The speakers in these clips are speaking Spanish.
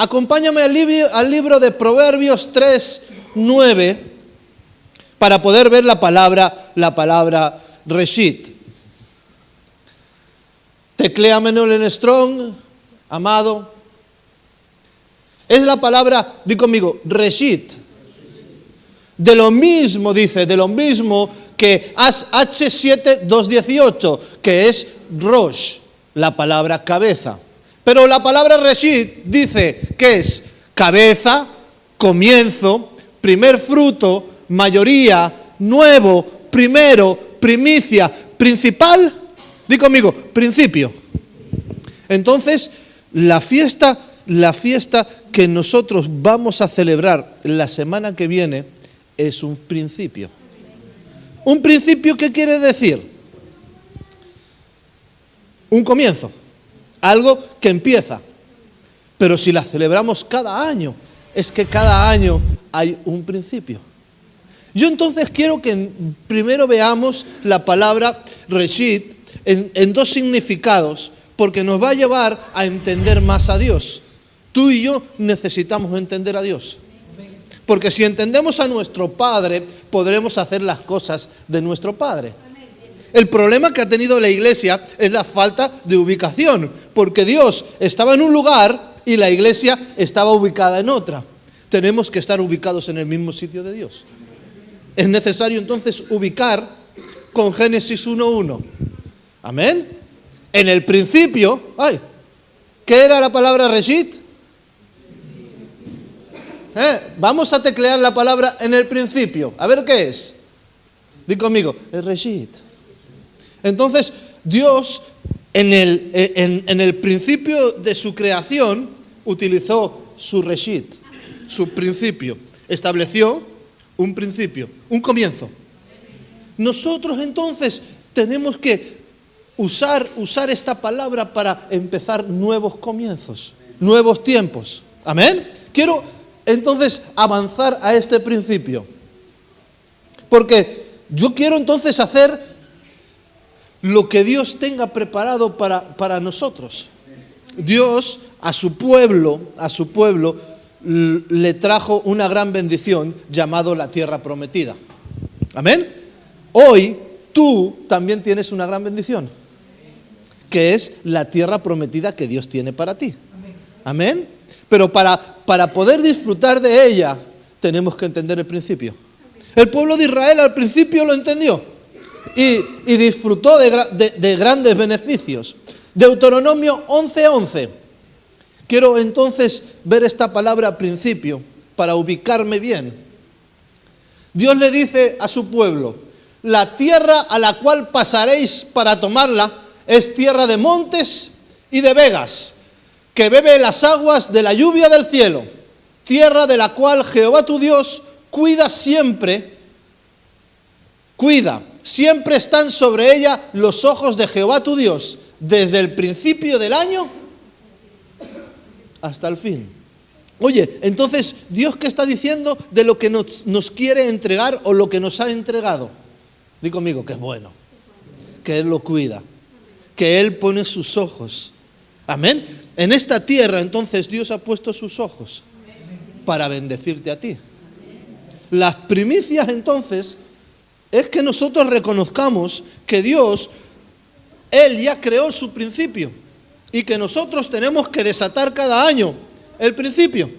Acompáñame al libro de Proverbios 3:9 para poder ver la palabra Reshit. Tecléamelo en Strong, amado. Es la palabra, di conmigo, Reshit. De lo mismo, dice, de lo mismo que H7218, que es Rosh, la palabra cabeza. Pero la palabra Reshit dice que es cabeza, comienzo, primer fruto, mayoría, nuevo, primero, primicia, principal, di conmigo, principio. Entonces, la fiesta que nosotros vamos a celebrar la semana que viene es un principio. ¿Un principio qué quiere decir? Un comienzo, algo que empieza. Pero si la celebramos cada año, es que cada año hay un principio. Yo entonces quiero que primero veamos la palabra Reshit en dos significados, porque nos va a llevar a entender más a Dios. Tú y yo necesitamos entender a Dios. Porque si entendemos a nuestro Padre, podremos hacer las cosas de nuestro Padre. El problema que ha tenido la iglesia es la falta de ubicación, porque Dios estaba en un lugar y la iglesia estaba ubicada en otra. Tenemos que estar ubicados en el mismo sitio de Dios. Es necesario entonces ubicar con Génesis 1:1. Amén. En el principio, ¿qué era la palabra Reshit? Vamos a teclear la palabra en el principio. A ver qué es. Di conmigo, es Reshit. Entonces, Dios en el principio de su creación utilizó su Reshit, su principio. Estableció un principio, un comienzo. Nosotros entonces tenemos que usar esta palabra para empezar nuevos comienzos, nuevos tiempos. Amén. Quiero entonces avanzar a este principio, porque yo quiero entonces hacer lo que Dios tenga preparado para nosotros. Dios a su pueblo le trajo una gran bendición llamado la tierra prometida. Amén. Hoy tú también tienes una gran bendición, que es la tierra prometida que Dios tiene para ti. Amén. Pero para poder disfrutar de ella, tenemos que entender el principio. El pueblo de Israel al principio lo entendió y disfrutó de grandes beneficios. Deuteronomio 11:11. Quiero entonces ver esta palabra principio para ubicarme bien. Dios le dice a su pueblo: la tierra a la cual pasaréis para tomarla es tierra de montes y de vegas, que bebe las aguas de la lluvia del cielo, tierra de la cual Jehová tu Dios siempre están sobre ella los ojos de Jehová tu Dios, desde el principio del año hasta el fin. Oye, entonces, ¿Dios qué está diciendo de lo que nos quiere entregar o lo que nos ha entregado? Di conmigo que es bueno, que Él lo cuida, que Él pone sus ojos. Amén. En esta tierra, entonces, Dios ha puesto sus ojos para bendecirte a ti. Las primicias, entonces, es que nosotros reconozcamos que Dios, Él ya creó su principio y que nosotros tenemos que desatar cada año el principio.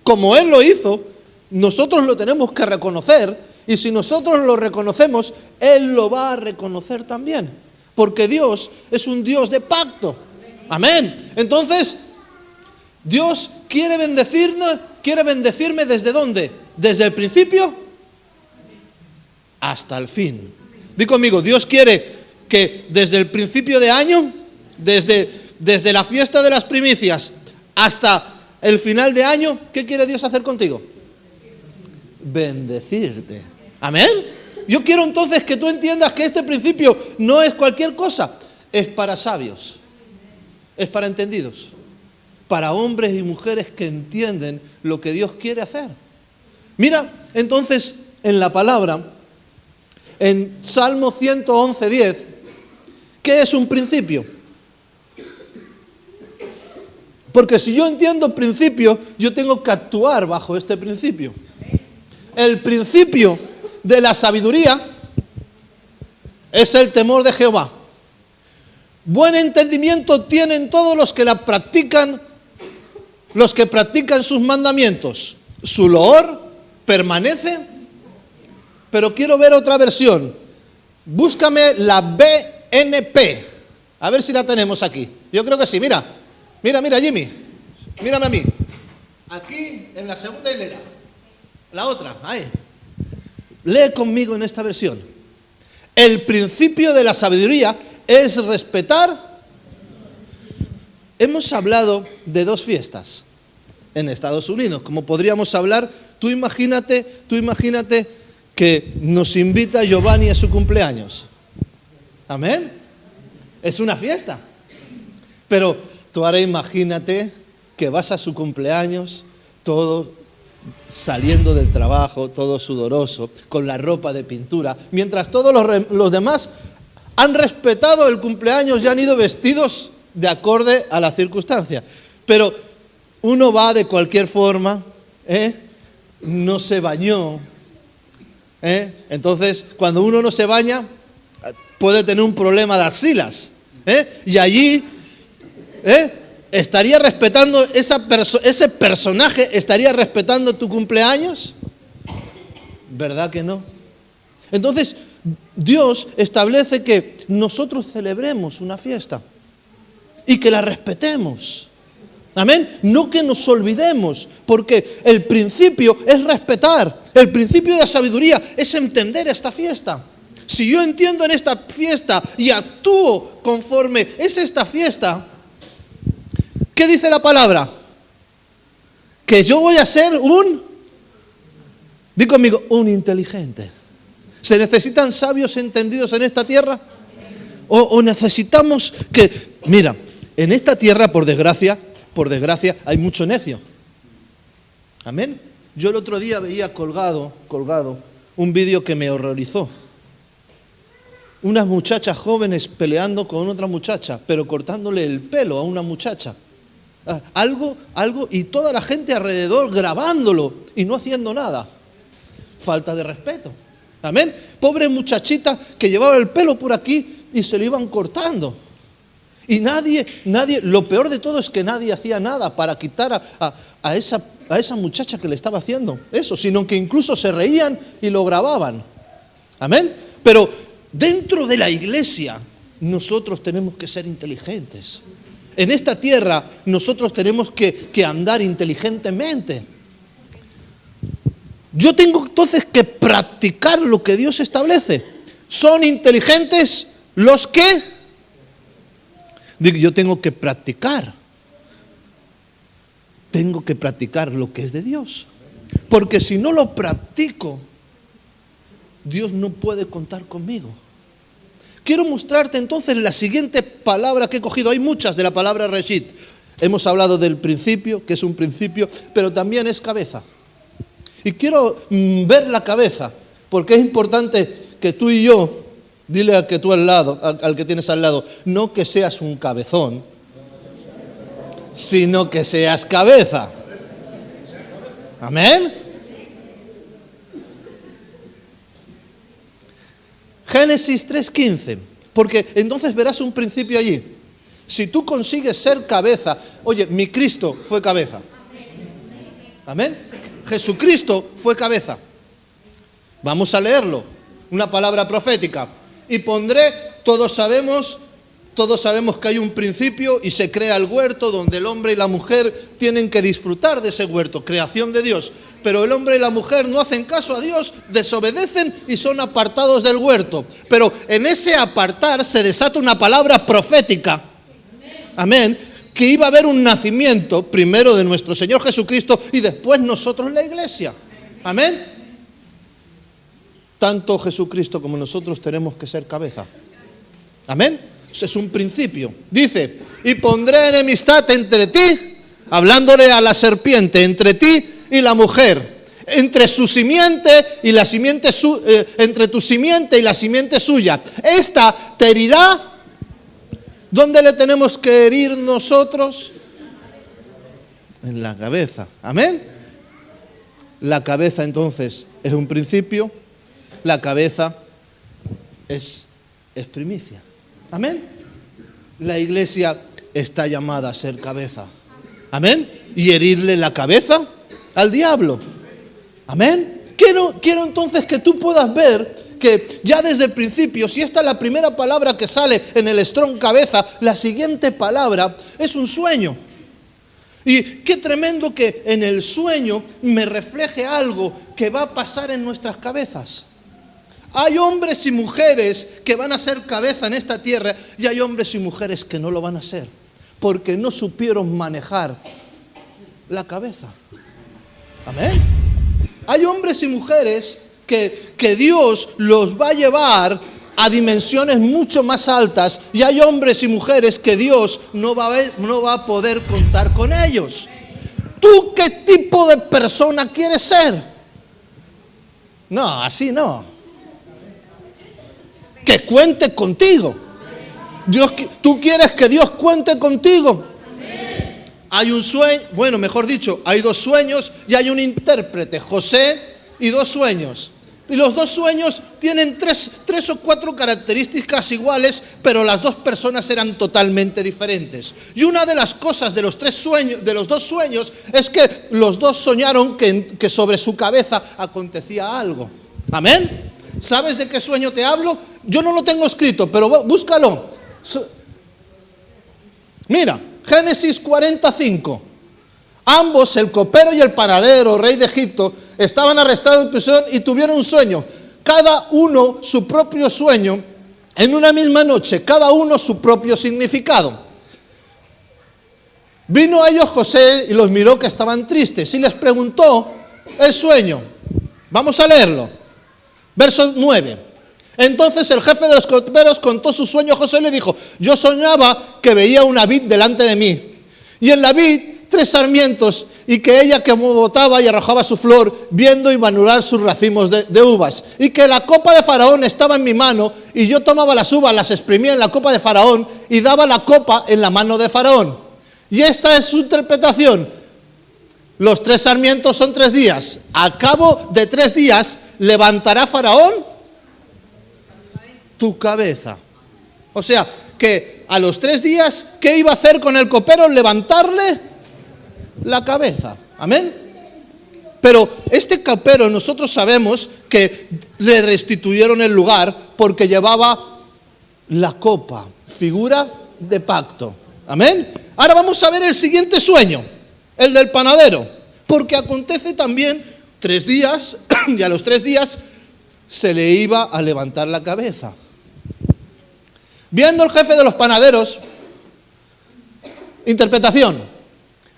Como Él lo hizo, nosotros lo tenemos que reconocer, y si nosotros lo reconocemos, Él lo va a reconocer también, porque Dios es un Dios de pacto. Amén. Entonces, Dios quiere bendecirme ¿desde dónde? Desde el principio hasta el fin. Di conmigo, Dios quiere que desde el principio de año, desde la fiesta de las primicias hasta el final de año, ¿qué quiere Dios hacer contigo? Bendecirte. Amén. Yo quiero entonces que tú entiendas que este principio no es cualquier cosa, es para sabios. Es para entendidos, para hombres y mujeres que entienden lo que Dios quiere hacer. Mira, entonces, en la palabra, en Salmo 111:10, ¿qué es un principio? Porque si yo entiendo principio, yo tengo que actuar bajo este principio. El principio de la sabiduría es el temor de Jehová. Buen entendimiento tienen todos los que la practican, los que practican sus mandamientos. Su loor permanece. Pero quiero ver otra versión. Búscame la BNP. A ver si la tenemos aquí. Yo creo que sí. Mira, Jimmy. Mírame a mí. Aquí en la segunda hilera. La otra, ahí. Lee conmigo en esta versión. El principio de la sabiduría es respetar. Hemos hablado de 2 fiestas en Estados Unidos. Como podríamos hablar, tú imagínate que nos invita Giovanni a su cumpleaños. Amén. Es una fiesta. Pero tú ahora imagínate que vas a su cumpleaños, todo saliendo del trabajo, todo sudoroso, con la ropa de pintura, mientras todos los demás han respetado el cumpleaños y han ido vestidos de acorde a la circunstancia. Pero uno va de cualquier forma, no se bañó. Entonces, cuando uno no se baña, puede tener un problema de axilas. Y allí estaría respetando ese personaje, estaría respetando tu cumpleaños. ¿Verdad que no? Entonces, Dios establece que nosotros celebremos una fiesta y que la respetemos. Amén. No que nos olvidemos, porque el principio es respetar. El principio de la sabiduría es entender esta fiesta. Si yo entiendo en esta fiesta y actúo conforme es esta fiesta, ¿qué dice la palabra? Que yo voy a ser di conmigo, un inteligente. ¿Se necesitan sabios entendidos en esta tierra? O necesitamos que, mira, en esta tierra, por desgracia, hay mucho necio. Amén. Yo el otro día veía colgado un vídeo que me horrorizó. Unas muchachas jóvenes peleando con otra muchacha, pero cortándole el pelo a una muchacha. Algo, y toda la gente alrededor grabándolo y no haciendo nada. Falta de respeto. Amén. Pobre muchachita que llevaba el pelo por aquí y se lo iban cortando. Y nadie, lo peor de todo es que nadie hacía nada para quitar a esa muchacha que le estaba haciendo eso, sino que incluso se reían y lo grababan. Amén. Pero dentro de la iglesia nosotros tenemos que ser inteligentes. En esta tierra nosotros tenemos que andar inteligentemente. Yo tengo entonces que practicar lo que Dios establece. ¿Son inteligentes los que? Digo, yo tengo que practicar. Tengo que practicar lo que es de Dios. Porque si no lo practico, Dios no puede contar conmigo. Quiero mostrarte entonces la siguiente palabra que he cogido. Hay muchas de la palabra reshit. Hemos hablado del principio, que es un principio, pero también es cabeza. Y quiero ver la cabeza, porque es importante que tú y yo, dile al que tú al que tienes al lado, no que seas un cabezón, sino que seas cabeza. Amén. Génesis 3:15, porque entonces verás un principio allí. Si tú consigues ser cabeza, oye, mi Cristo fue cabeza. Amén. Jesucristo fue cabeza. Vamos a leerlo. Una palabra profética. Y pondré, todos sabemos que hay un principio y se crea el huerto donde el hombre y la mujer tienen que disfrutar de ese huerto, creación de Dios. Pero el hombre y la mujer no hacen caso a Dios, desobedecen y son apartados del huerto. Pero en ese apartar se desata una palabra profética. Amén. Que iba a haber un nacimiento primero de nuestro Señor Jesucristo y después nosotros la iglesia. Amén. Tanto Jesucristo como nosotros tenemos que ser cabeza. Amén. Eso es un principio. Dice, y pondré enemistad entre ti, hablándole a la serpiente, entre ti y la mujer, entre su simiente y la simiente entre tu simiente y la simiente suya. Esta te herirá. ¿Dónde le tenemos que herir nosotros? En la cabeza. Amén. La cabeza entonces es un principio. La cabeza es primicia. Amén. La iglesia está llamada a ser cabeza. Amén. Y herirle la cabeza al diablo. Amén. Quiero entonces que tú puedas ver que ya desde el principio, si esta es la primera palabra que sale en el Strong cabeza, la siguiente palabra es un sueño. Y qué tremendo que en el sueño me refleje algo que va a pasar en nuestras cabezas. Hay hombres y mujeres que van a ser cabeza en esta tierra y hay hombres y mujeres que no lo van a ser porque no supieron manejar la cabeza. Amén. Hay hombres y mujeres que Dios los va a llevar a dimensiones mucho más altas y hay hombres y mujeres que Dios no va a poder contar con ellos. ¿Tú qué tipo de persona quieres ser? No, así no. Que cuente contigo. ¿Tú quieres que Dios cuente contigo? Hay un sueño, bueno, mejor dicho, hay dos sueños y hay un intérprete, José, y dos sueños. Y los dos sueños tienen tres o cuatro características iguales, pero las dos personas eran totalmente diferentes. Y una de las cosas de los dos sueños es que los dos soñaron que sobre su cabeza acontecía algo. ¿Amén? ¿Sabes de qué sueño te hablo? Yo no lo tengo escrito, pero búscalo. Mira, Génesis 45. Ambos, el copero y el panadero, rey de Egipto, estaban arrestados en prisión y tuvieron un sueño. Cada uno su propio sueño, en una misma noche, cada uno su propio significado. Vino a ellos José y los miró que estaban tristes y les preguntó el sueño. Vamos a leerlo. Verso 9. Entonces el jefe de los coperos contó su sueño a José y le dijo: yo soñaba que veía una vid delante de mí, y en la vid 3 sarmientos, y que ella que botaba y arrojaba su flor, viendo y manurar sus racimos de uvas, y que la copa de Faraón estaba en mi mano, y yo tomaba las uvas, las exprimía en la copa de Faraón, y daba la copa en la mano de Faraón. Y esta es su interpretación. Los 3 sarmientos son 3 días. A cabo de 3 días levantará Faraón tu cabeza. O sea, que a los 3 días, ¿qué iba a hacer con el copero? Levantarle la cabeza. Amén. Pero este copero, nosotros sabemos que le restituyeron el lugar porque llevaba la copa, figura de pacto. Amén. Ahora vamos a ver el siguiente sueño, el del panadero, porque acontece también 3 días y a los 3 días se le iba a levantar la cabeza. Viendo el jefe de los panaderos, interpretación.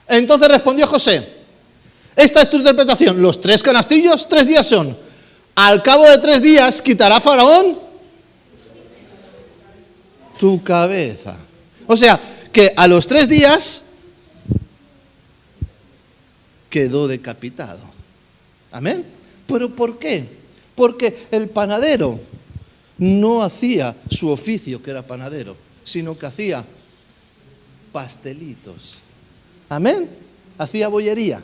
Entonces respondió José: esta es tu interpretación. Los 3 canastillos, 3 días son. Al cabo de 3 días quitará Faraón tu cabeza. O sea, que a los 3 días quedó decapitado. Amén. ¿Pero por qué? Porque el panadero no hacía su oficio, que era panadero, sino que hacía pastelitos. Amén. Hacía bollería.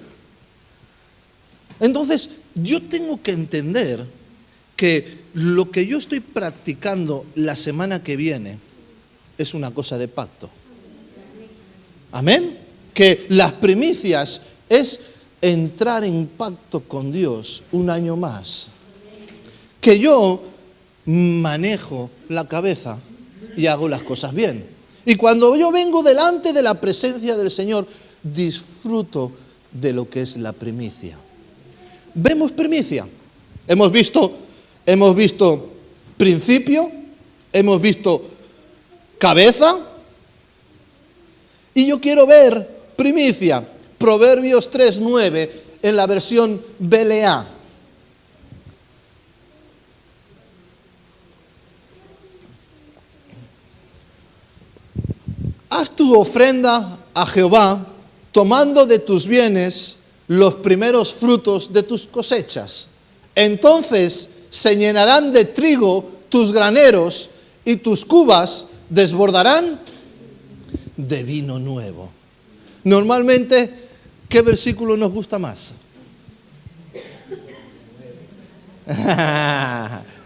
Entonces, yo tengo que entender que lo que yo estoy practicando la semana que viene es una cosa de pacto. Amén. Que las primicias es entrar en pacto con Dios un año más. Que yo manejo la cabeza y hago las cosas bien. Y cuando yo vengo delante de la presencia del Señor, disfruto de lo que es la primicia. Vemos primicia. Hemos visto principio, hemos visto cabeza, y yo quiero ver primicia. Proverbios 3:9 en la versión BLA. Haz tu ofrenda a Jehová, tomando de tus bienes los primeros frutos de tus cosechas. Entonces se llenarán de trigo tus graneros y tus cubas desbordarán de vino nuevo. Normalmente ¿Qué versículo nos gusta más?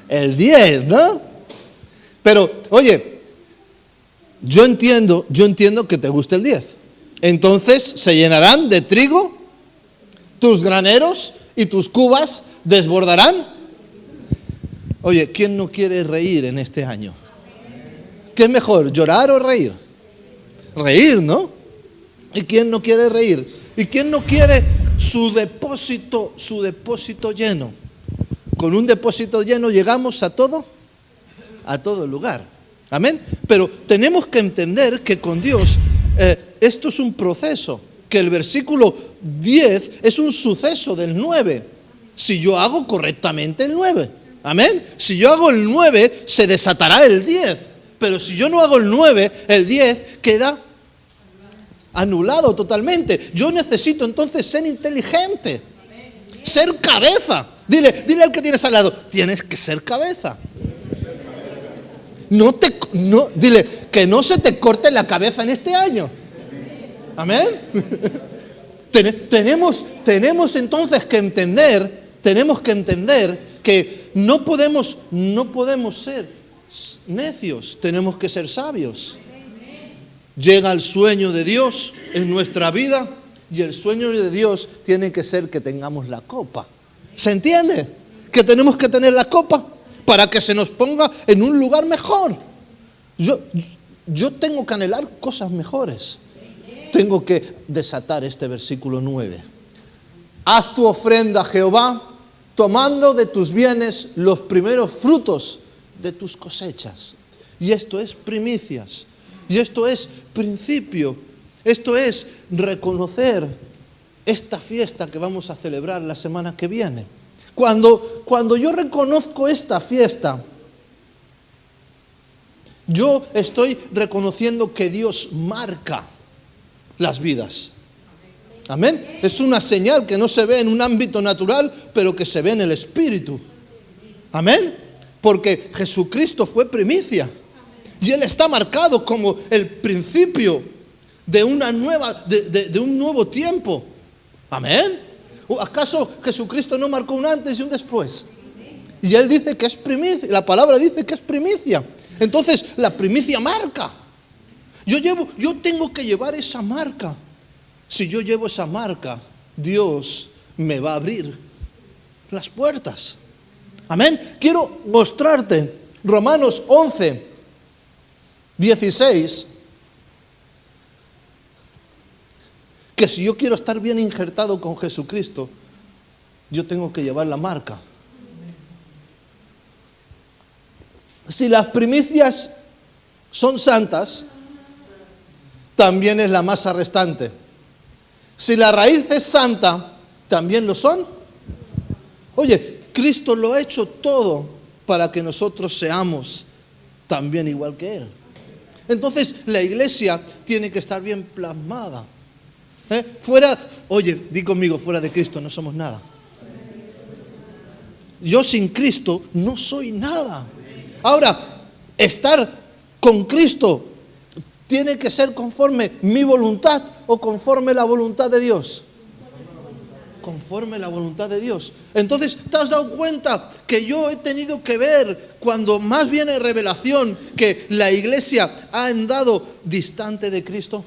El 10, ¿no? Pero, oye, yo entiendo que te guste el 10. Entonces se llenarán de trigo tus graneros y tus cubas desbordarán. Oye, ¿quién no quiere reír en este año? ¿Qué es mejor, llorar o reír? Reír, ¿no? ¿Y quién no quiere reír? ¿Y quién no quiere su depósito lleno? Con un depósito lleno llegamos a todo lugar. Amén. Pero tenemos que entender que con Dios esto es un proceso, que el versículo 10 es un suceso del 9. Si yo hago correctamente el 9. Amén. Si yo hago el 9, se desatará el 10. Pero si yo no hago el 9, el 10 queda anulado totalmente. Yo necesito entonces ser inteligente, ser cabeza. Dile al que tienes al lado, tienes que ser cabeza. Dile que no se te corte la cabeza en este año. Amén. Tenemos entonces que entender, que no podemos ser necios, tenemos que ser sabios. Llega el sueño de Dios en nuestra vida y el sueño de Dios tiene que ser que tengamos la copa. ¿Se entiende? Que tenemos que tener la copa para que se nos ponga en un lugar mejor. Yo tengo que anhelar cosas mejores. Tengo que desatar este versículo 9. Haz tu ofrenda a Jehová, tomando de tus bienes los primeros frutos de tus cosechas. Y esto es primicias. Y esto es principio. Esto es reconocer esta fiesta que vamos a celebrar la semana que viene. Cuando yo reconozco esta fiesta, yo estoy reconociendo que Dios marca las vidas. Amén. Es una señal que no se ve en un ámbito natural, pero que se ve en el Espíritu. Amén. Porque Jesucristo fue primicia. Y Él está marcado como el principio de un nuevo tiempo. Amén. ¿Acaso Jesucristo no marcó un antes y un después? Y Él dice que es primicia. La palabra dice que es primicia. Entonces la primicia marca. Yo tengo que llevar esa marca. Si yo llevo esa marca, Dios me va a abrir las puertas. Amén. Quiero mostrarte Romanos 11, 16. Que si yo quiero estar bien injertado con Jesucristo, yo tengo que llevar la marca. Si las primicias son santas, también es la masa restante. Si la raíz es santa, también lo son. Oye, Cristo lo ha hecho todo para que nosotros seamos también igual que Él. Entonces la iglesia tiene que estar bien plasmada. Di conmigo, fuera de Cristo no somos nada. Yo sin Cristo no soy nada. Ahora, estar con Cristo tiene que ser conforme mi voluntad o conforme la voluntad de Dios. Conforme la voluntad de Dios. Entonces, ¿te has dado cuenta que yo he tenido que ver, cuando más viene revelación, que la iglesia ha andado distante de Cristo?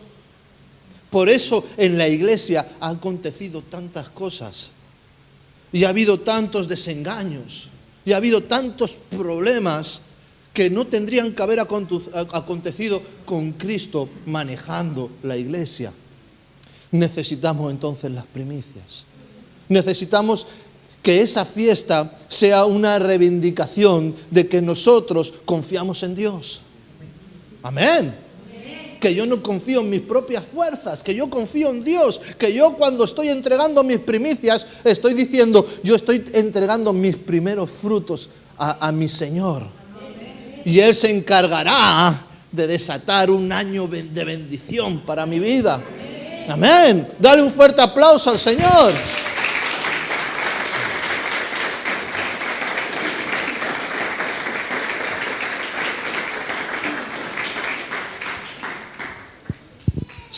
Por eso en la iglesia han acontecido tantas cosas. Y ha habido tantos desengaños. Y ha habido tantos problemas que no tendrían que haber acontecido con Cristo manejando la iglesia. Necesitamos entonces las primicias. Necesitamos que esa fiesta sea una reivindicación de que nosotros confiamos en Dios. Amén. Que yo no confío en mis propias fuerzas, que yo confío en Dios, que yo cuando estoy entregando mis primicias estoy diciendo, yo estoy entregando mis primeros frutos a mi Señor. Y Él se encargará de desatar un año de bendición para mi vida. Amén. Dale un fuerte aplauso al Señor.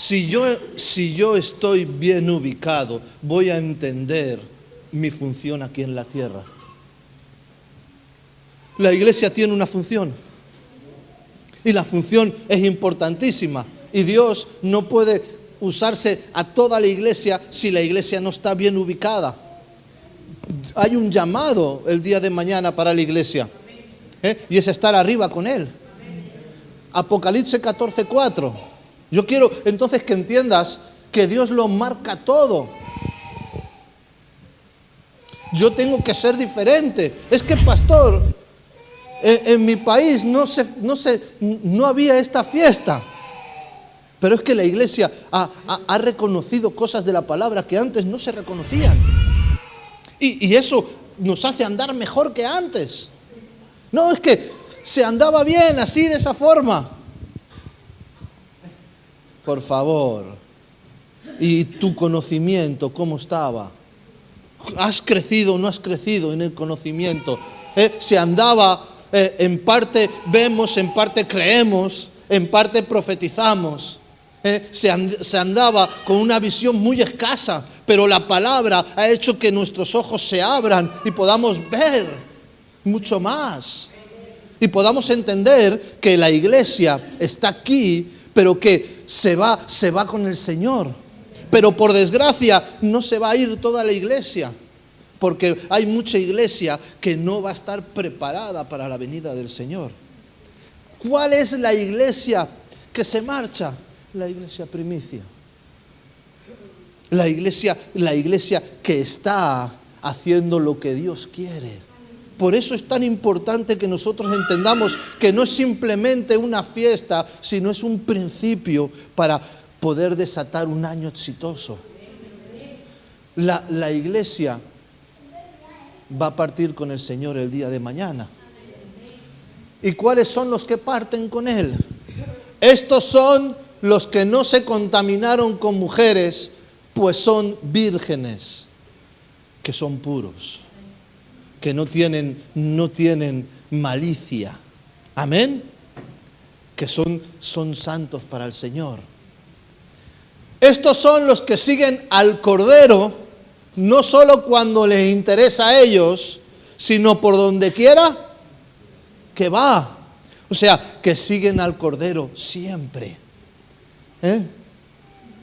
Si yo estoy bien ubicado, voy a entender mi función aquí en la tierra. La iglesia tiene una función. Y la función es importantísima. Y Dios no puede usarse a toda la iglesia si la iglesia no está bien ubicada. Hay un llamado el día de mañana para la iglesia. Y es estar arriba con Él. Apocalipsis 14:4. Yo quiero entonces que entiendas que Dios lo marca todo. Yo tengo que ser diferente. Es que, pastor, en mi país no había esta fiesta. Pero es que la iglesia ha reconocido cosas de la palabra que antes no se reconocían. Y eso nos hace andar mejor que antes. No, es que se andaba bien así, de esa forma. Por favor. ¿Y tu conocimiento cómo estaba? ¿Has crecido o no has crecido en el conocimiento? Se andaba, en parte vemos, en parte creemos, en parte profetizamos. Se andaba con una visión muy escasa, pero la palabra ha hecho que nuestros ojos se abran y podamos ver mucho más. Y podamos entender que la iglesia está aquí, pero que se va con el Señor. Pero por desgracia no se va a ir toda la iglesia, porque hay mucha iglesia que no va a estar preparada para la venida del Señor. ¿Cuál es la iglesia que se marcha? La iglesia primicia. La iglesia que está haciendo lo que Dios quiere. Por eso es tan importante que nosotros entendamos que no es simplemente una fiesta, sino es un principio para poder desatar un año exitoso. La iglesia va a partir con el Señor el día de mañana. ¿Y cuáles son los que parten con Él? Estos son los que no se contaminaron con mujeres, pues son vírgenes, que son puros, que no tienen malicia. Amén. Que son santos para el Señor. Estos son los que siguen al Cordero, no solo cuando les interesa a ellos, sino por donde quiera que va. O sea, que siguen al Cordero siempre.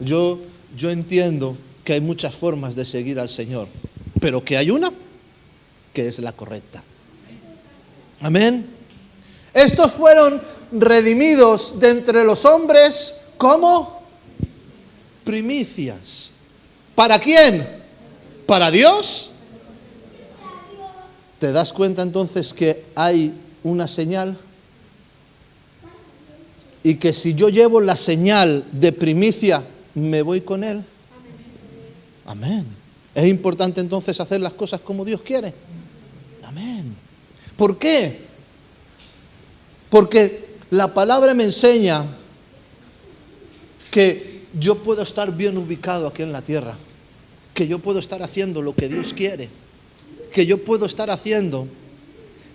Yo entiendo que hay muchas formas de seguir al Señor, pero que hay una que es la correcta. Amén. Estos fueron redimidos de entre los hombres como primicias. ¿Para quién? ¿Para Dios? ¿Te das cuenta entonces que hay una señal? Y que si yo llevo la señal de primicia, me voy con Él. Amén. Es importante entonces hacer las cosas como Dios quiere. Amén. ¿Por qué? Porque la palabra me enseña que yo puedo estar bien ubicado aquí en la tierra. Que yo puedo estar haciendo lo que Dios quiere. Que yo puedo estar haciendo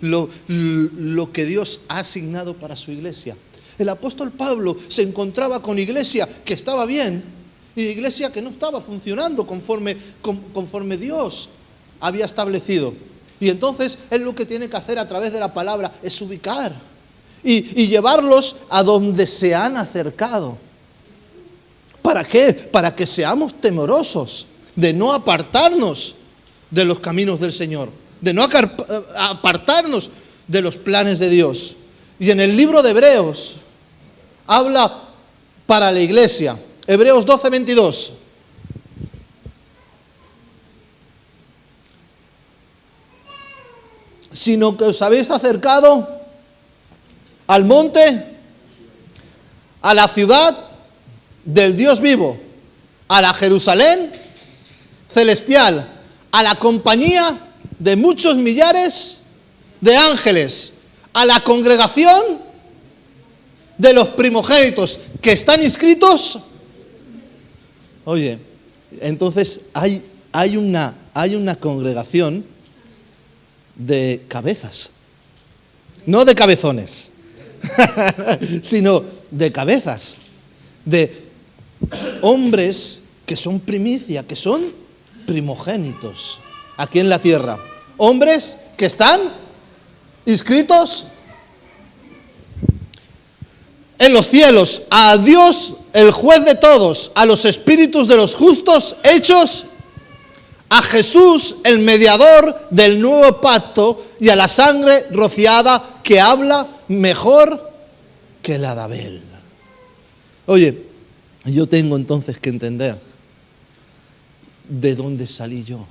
lo que Dios ha asignado para su iglesia. El apóstol Pablo se encontraba con iglesia que estaba bien y iglesia que no estaba funcionando conforme Dios había establecido. Y entonces él lo que tiene que hacer a través de la palabra es ubicar y llevarlos a donde se han acercado. ¿Para qué? Para que seamos temerosos de no apartarnos de los caminos del Señor, de no apartarnos de los planes de Dios. Y en el libro de Hebreos habla para la iglesia. Hebreos 12:22. Sino que os habéis acercado al monte, a la ciudad del Dios vivo, a la Jerusalén celestial, a la compañía de muchos millares de ángeles, a la congregación de los primogénitos que están inscritos. Oye, entonces hay una congregación de cabezas, no de cabezones, sino de cabezas, de hombres que son primicia, que son primogénitos aquí en la tierra. Hombres que están inscritos en los cielos, a Dios, el juez de todos, a los espíritus de los justos hechos, a Jesús, el mediador del nuevo pacto, y a la sangre rociada que habla mejor que la de Abel. Oye, yo tengo entonces que entender de dónde salí yo.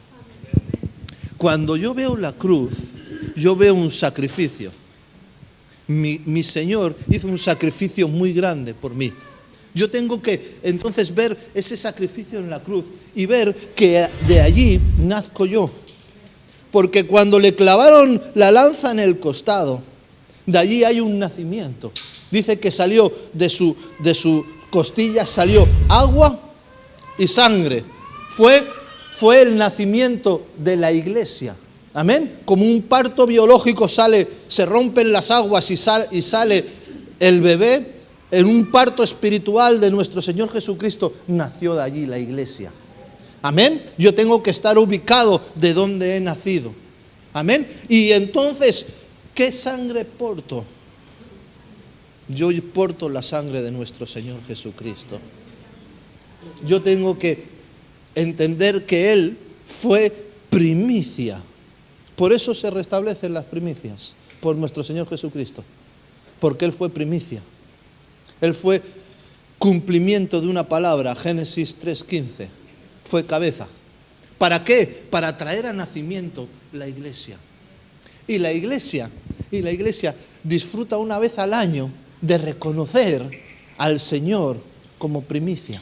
Cuando yo veo la cruz, yo veo un sacrificio. Mi Señor hizo un sacrificio muy grande por mí. Yo tengo que entonces ver ese sacrificio en la cruz y ver que de allí nazco yo. Porque cuando le clavaron la lanza en el costado, de allí hay un nacimiento. Dice que salió de su costilla, salió agua y sangre. Fue el nacimiento de la iglesia. Amén. Como un parto biológico se rompen las aguas y sale el bebé, en un parto espiritual de nuestro Señor Jesucristo nació de allí la iglesia. Amén. Yo tengo que estar ubicado de donde he nacido. Amén. Y entonces, ¿qué sangre porto? Yo porto la sangre de nuestro Señor Jesucristo. Yo tengo que entender que Él fue primicia. Por eso se restablecen las primicias, por nuestro Señor Jesucristo. Porque Él fue primicia. Él fue cumplimiento de una palabra, Génesis 3:15. Fue cabeza. ¿Para qué? Para traer a nacimiento la iglesia. Y la iglesia disfruta una vez al año de reconocer al Señor como primicia.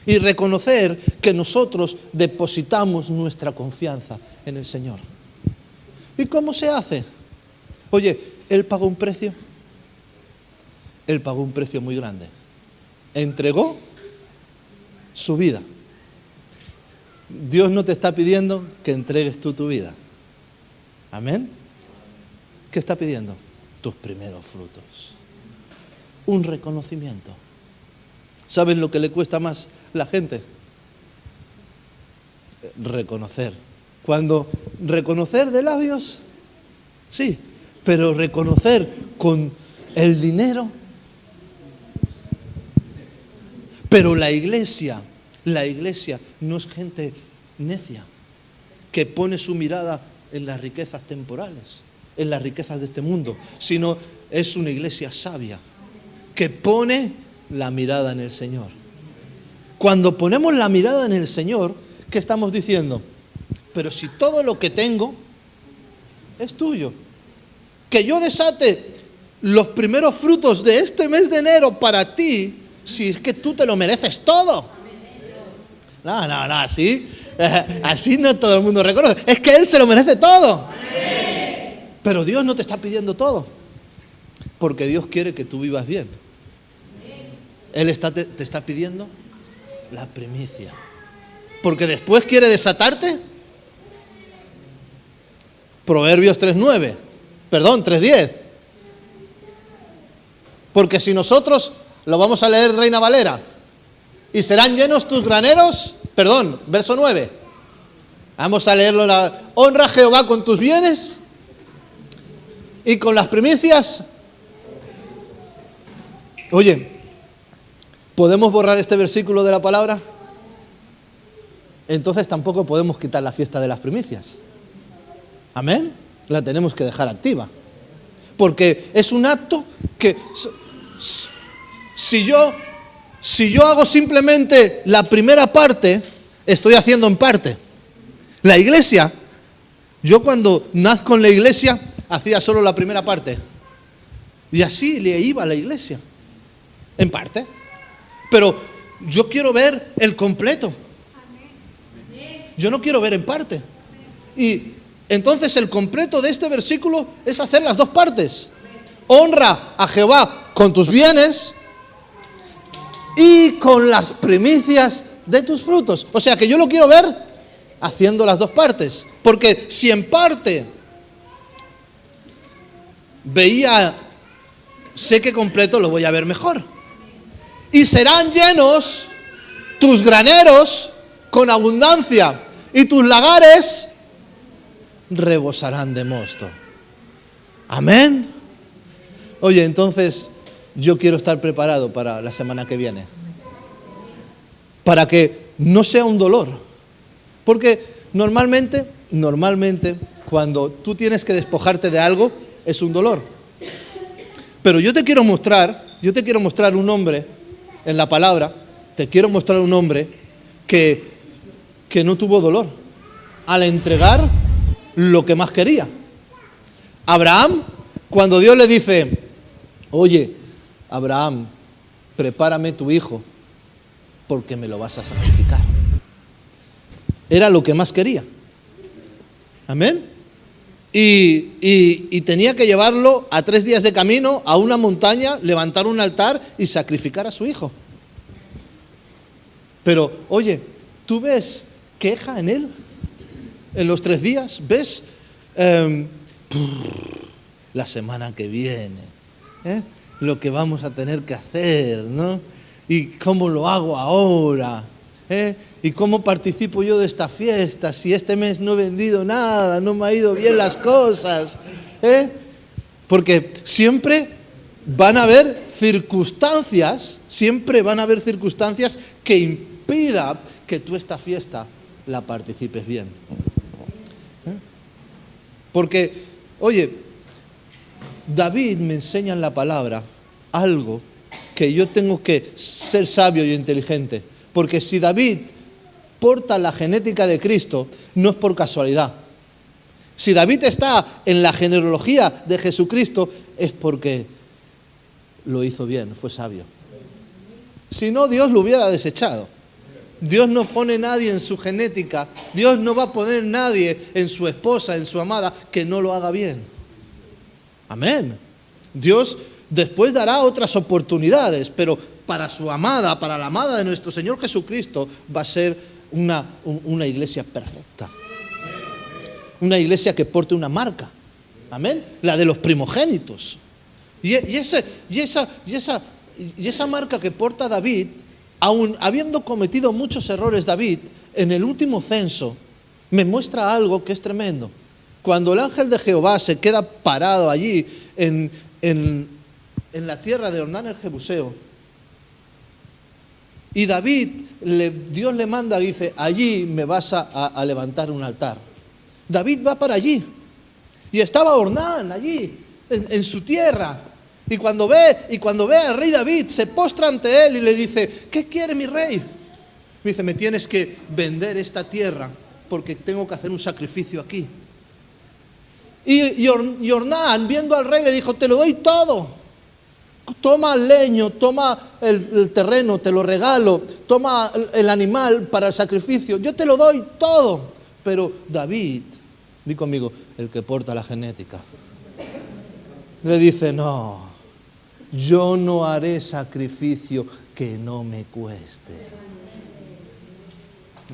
Y reconocer que nosotros depositamos nuestra confianza en el Señor. ¿Y cómo se hace? Oye, Él pagó un precio. Él pagó un precio muy grande. Entregó su vida. Dios no te está pidiendo que entregues tú tu vida. Amén. ¿Qué está pidiendo? Tus primeros frutos. Un reconocimiento. ¿Sabes lo que le cuesta más a la gente? Reconocer. Cuando reconocer de labios, sí, pero reconocer con el dinero. Pero la iglesia no es gente necia, que pone su mirada en las riquezas temporales, en las riquezas de este mundo, sino es una iglesia sabia, que pone la mirada en el Señor. Cuando ponemos la mirada en el Señor, ¿qué estamos diciendo? Pero si todo lo que tengo es tuyo, que yo desate los primeros frutos de este mes de enero para ti, si es que tú te lo mereces todo. No, así no todo el mundo reconoce. Es que Él se lo merece todo. Pero Dios no te está pidiendo todo, porque Dios quiere que tú vivas bien. Él te está pidiendo la primicia, porque después quiere desatarte. Proverbios 3:10. Porque si nosotros lo vamos a leer Reina Valera, y serán llenos tus graneros, verso 9. Vamos a leerlo. Honra a Jehová con tus bienes y con las primicias. Oye, ¿podemos borrar este versículo de la palabra? Entonces tampoco podemos quitar la fiesta de las primicias. Amén. La tenemos que dejar activa. Porque es un acto que si yo hago simplemente la primera parte, estoy haciendo en parte. La iglesia, yo cuando nazco en la iglesia, hacía solo la primera parte. Y así le iba a la iglesia. En parte. Pero yo quiero ver el completo. Yo no quiero ver en parte. Y entonces el completo de este versículo es hacer las dos partes. Honra a Jehová con tus bienes y con las primicias de tus frutos. O sea que yo lo quiero ver haciendo las dos partes. Porque si en parte sé que completo lo voy a ver mejor. Y serán llenos tus graneros con abundancia y tus lagares rebosarán de mosto. Amén. Oye, entonces yo quiero estar preparado para la semana que viene. Para que no sea un dolor. Porque normalmente, cuando tú tienes que despojarte de algo, es un dolor. Pero yo te quiero mostrar un hombre en la palabra, te quiero mostrar un hombre que no tuvo dolor al entregar lo que más quería. Abraham, cuando Dios le dice, oye, Abraham, prepárame tu hijo, porque me lo vas a sacrificar. Era lo que más quería. Amén. Y tenía que llevarlo a 3 días de camino a una montaña, levantar un altar y sacrificar a su hijo. Pero, oye, ¿tú ves queja en él? En los 3 días, ¿ves? La semana que viene, lo que vamos a tener que hacer, ¿no? Y cómo lo hago ahora, y cómo participo yo de esta fiesta, si este mes no he vendido nada, no me ha ido bien las cosas, porque siempre van a haber circunstancias que impida que tú esta fiesta la participes bien. Porque, oye, David me enseña en la palabra algo que yo tengo que ser sabio y inteligente. Porque si David porta la genética de Cristo, no es por casualidad. Si David está en la genealogía de Jesucristo, es porque lo hizo bien, fue sabio. Si no, Dios lo hubiera desechado. Dios no pone nadie en su genética, Dios no va a poner nadie en su esposa, en su amada, que no lo haga bien. Amén. Dios después dará otras oportunidades, pero para su amada, para la amada de nuestro Señor Jesucristo, va a ser una iglesia perfecta. Una iglesia que porte una marca. Amén. La de los primogénitos. Y esa marca que porta David, aun habiendo cometido muchos errores David, en el último censo, me muestra algo que es tremendo. Cuando el ángel de Jehová se queda parado allí en la tierra de Ornán el Jebuseo, y Dios le manda y dice, allí me vas a levantar un altar. David va para allí. Y estaba Ornán allí, en su tierra. Y cuando ve al rey David, se postra ante él y le dice, ¿qué quiere mi rey? Me dice, me tienes que vender esta tierra porque tengo que hacer un sacrificio aquí. Y Ornán, viendo al rey, le dijo, te lo doy todo. Toma el leño, toma el terreno, te lo regalo, toma el animal para el sacrificio, yo te lo doy todo. Pero David, di conmigo, el que porta la genética, le dice, no, yo no haré sacrificio que no me cueste.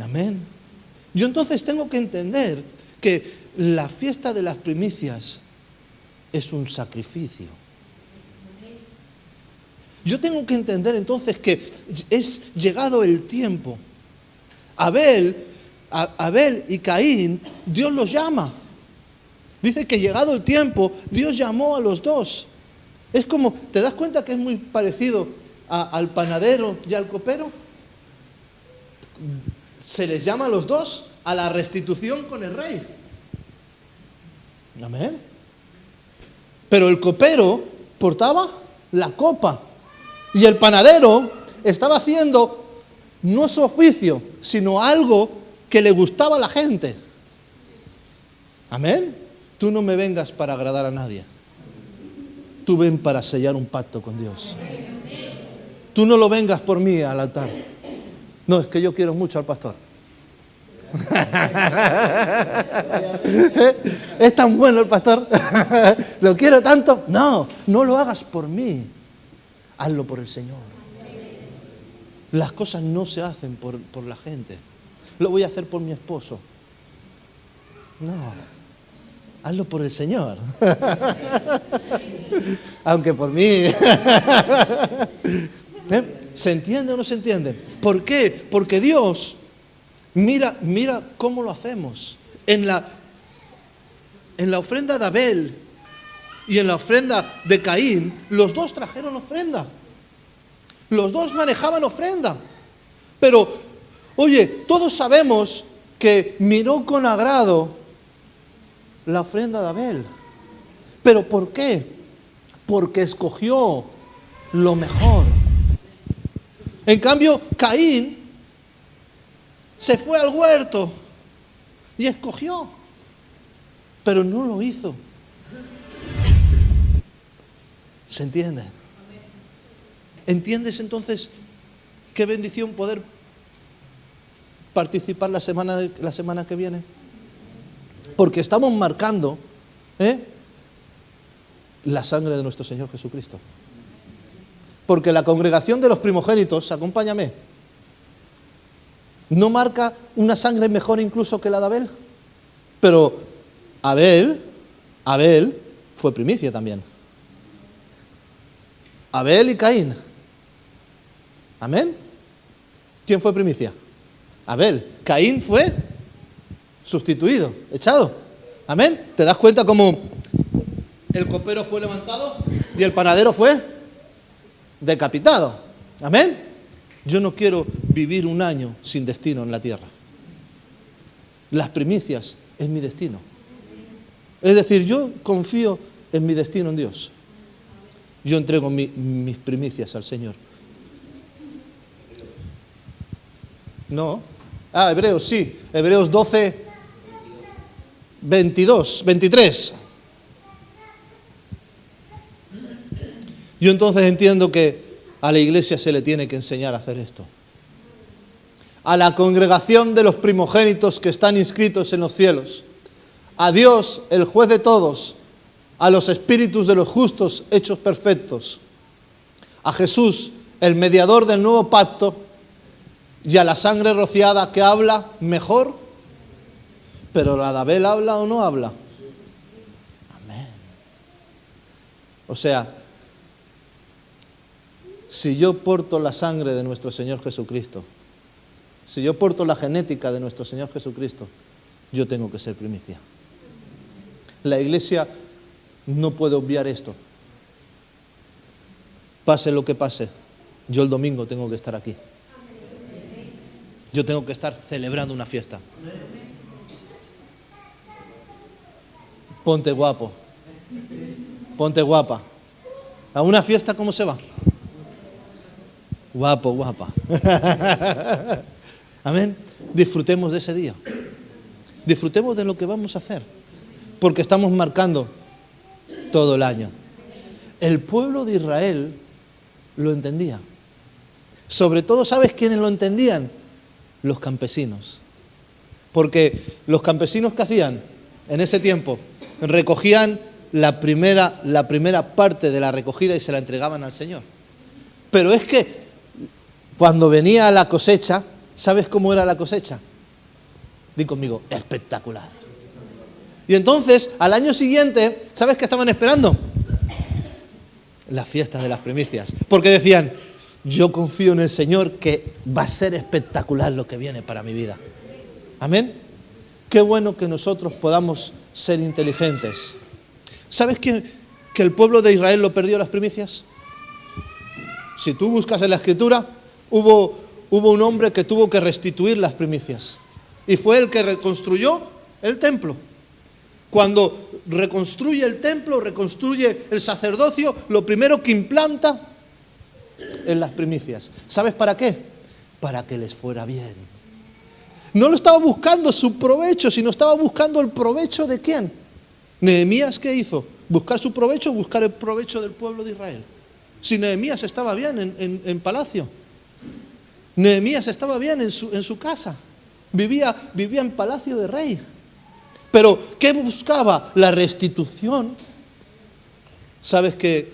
Amén. Yo entonces tengo que entender que la fiesta de las primicias es un sacrificio. Yo tengo que entender entonces que es llegado el tiempo. Abel y Caín, Dios los llama. Dice que llegado el tiempo, Dios llamó a los dos. Es como, ¿te das cuenta que es muy parecido al panadero y al copero? Se les llama a los dos a la restitución con el rey. Amén. Pero el copero portaba la copa y el panadero estaba haciendo no su oficio, sino algo que le gustaba a la gente. Amén. Tú no me vengas para agradar a nadie. Tú ven para sellar un pacto con Dios. Tú no lo vengas por mí al altar. No, es que yo quiero mucho al pastor. ¿Es tan bueno el pastor? ¿Lo quiero tanto? No, no lo hagas por mí. Hazlo por el Señor. Las cosas no se hacen por la gente. Lo voy a hacer por mi esposo. No, hazlo por el Señor. Aunque por mí. ¿Se entiende o no se entiende? ¿Por qué? Porque Dios, mira cómo lo hacemos. En la ofrenda de Abel y en la ofrenda de Caín, los dos trajeron ofrenda. Los dos manejaban ofrenda. Pero, oye, todos sabemos que miró con agrado la ofrenda de Abel. ¿Pero por qué? Porque escogió lo mejor. En cambio, Caín se fue al huerto y escogió, pero no lo hizo. ¿Se entiende? ¿Entiendes entonces qué bendición poder participar la semana que viene? Porque estamos marcando la sangre de nuestro Señor Jesucristo. Porque la congregación de los primogénitos, acompáñame, ¿no marca una sangre mejor incluso que la de Abel? Pero Abel fue primicia también. Abel y Caín. ¿Amén? ¿Quién fue primicia? Abel. Caín fue sustituido, echado. ¿Amén? ¿Te das cuenta cómo el copero fue levantado y el panadero fue decapitado? ¿Amén? Yo no quiero vivir un año sin destino en la tierra. Las primicias es mi destino. Es decir, yo confío en mi destino en Dios. Yo entrego mis primicias al Señor. No. Hebreos, sí. Hebreos 12, 23. Yo entonces entiendo que a la iglesia se le tiene que enseñar a hacer esto. A la congregación de los primogénitos que están inscritos en los cielos. A Dios, el juez de todos. A los espíritus de los justos hechos perfectos. A Jesús, el mediador del nuevo pacto. Y a la sangre rociada que habla mejor. Pero la de Abel habla o no habla. Amén. O sea, si yo porto la sangre de nuestro Señor Jesucristo, si yo porto la genética de nuestro Señor Jesucristo, yo tengo que ser primicia. La iglesia no puede obviar esto. Pase lo que pase, yo el domingo tengo que estar aquí. Yo tengo que estar celebrando una fiesta. Ponte guapo. Ponte guapa. ¿A una fiesta cómo se va? Guapo, guapa. Amén. Disfrutemos de ese día. Disfrutemos de lo que vamos a hacer. Porque estamos marcando todo el año. El pueblo de Israel lo entendía. Sobre todo, ¿sabes quiénes lo entendían? Los campesinos. Porque los campesinos, ¿qué hacían en ese tiempo? Recogían la primera parte de la recogida y se la entregaban al Señor. Pero es que cuando venía la cosecha, ¿sabes cómo era la cosecha? Di conmigo, espectacular. Y entonces, al año siguiente, ¿sabes qué estaban esperando? Las fiestas de las primicias. Porque decían, yo confío en el Señor que va a ser espectacular lo que viene para mi vida. Amén. Qué bueno que nosotros podamos ser inteligentes. ¿Sabes que el pueblo de Israel lo perdió las primicias? Si tú buscas en la Escritura, hubo un hombre que tuvo que restituir las primicias. Y fue el que reconstruyó el templo. Cuando reconstruye el templo, reconstruye el sacerdocio, lo primero que implanta es las primicias. ¿Sabes para qué? Para que les fuera bien. No lo estaba buscando su provecho, sino estaba buscando el provecho de ¿quién? Nehemías, ¿qué hizo? Buscar su provecho, buscar el provecho del pueblo de Israel. Si Nehemías estaba bien en palacio, Nehemías estaba bien en su casa, vivía en palacio de rey. Pero ¿qué buscaba? La restitución. ¿Sabes que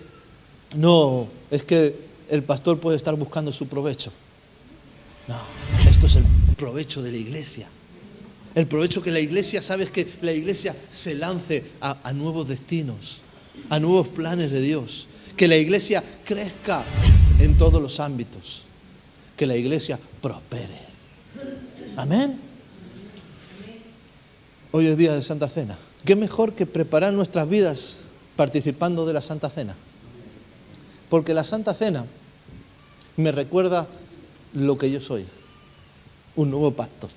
no es que el pastor puede estar buscando su provecho? No, esto es el provecho de la iglesia. El provecho que la iglesia, sabes que la iglesia se lance a nuevos destinos, a nuevos planes de Dios. Que la iglesia crezca en todos los ámbitos. que la iglesia prospere. Amén. Hoy es día de Santa Cena. ¿Qué mejor que preparar nuestras vidas participando de la Santa Cena? Porque la Santa Cena me recuerda lo que yo soy, un nuevo pacto.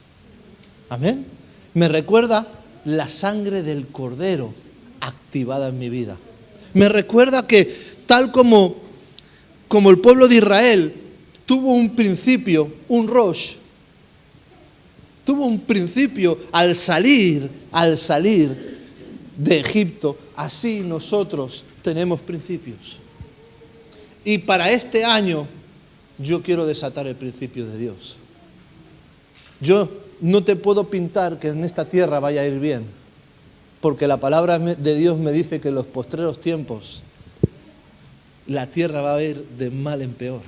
Amén. Me recuerda la sangre del Cordero activada en mi vida. Me recuerda que tal como el pueblo de Israel tuvo un principio, un rosh, tuvo un principio al salir de Egipto, así nosotros tenemos principios. Y para este año yo quiero desatar el principio de Dios. Yo no te puedo pintar que en esta tierra vaya a ir bien, porque la palabra de Dios me dice que en los postreros tiempos la tierra va a ir de mal en peor.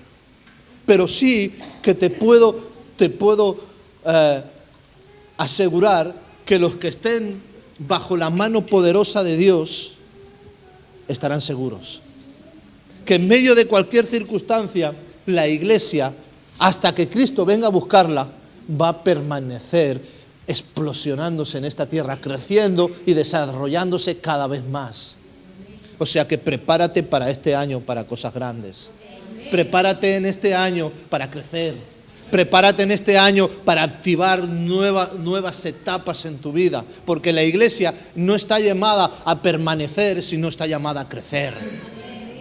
Pero sí que te puedo asegurar que los que estén bajo la mano poderosa de Dios estarán seguros. Que en medio de cualquier circunstancia, la iglesia, hasta que Cristo venga a buscarla, va a permanecer explosionándose en esta tierra, creciendo y desarrollándose cada vez más. O sea que prepárate para este año para cosas grandes. Prepárate en este año para crecer. Prepárate en este año para activar nuevas etapas en tu vida, porque la iglesia no está llamada a permanecer, sino está llamada a crecer.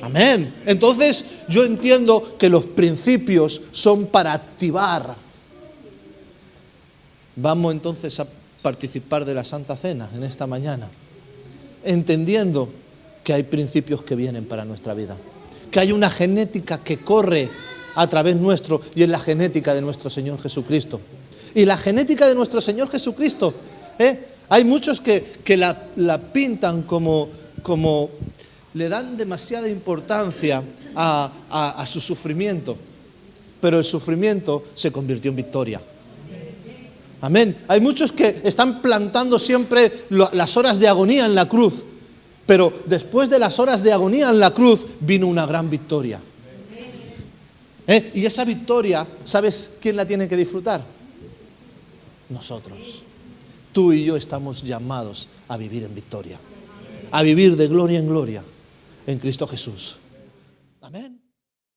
Amén. Entonces yo entiendo que los principios son para activar. Vamos entonces a participar de la Santa Cena en esta mañana, entendiendo que hay principios que vienen para nuestra vida, que hay una genética que corre a través nuestro y es la genética de nuestro Señor Jesucristo. Y la genética de nuestro Señor Jesucristo, hay muchos que la pintan como le dan demasiada importancia a su sufrimiento, pero el sufrimiento se convirtió en victoria. Amén. Hay muchos que están plantando siempre las horas de agonía en la cruz, pero después de las horas de agonía en la cruz vino una gran victoria. Y esa victoria, ¿sabes quién la tiene que disfrutar? Nosotros. Tú y yo estamos llamados a vivir en victoria, a vivir de gloria en gloria en Cristo Jesús. Amén.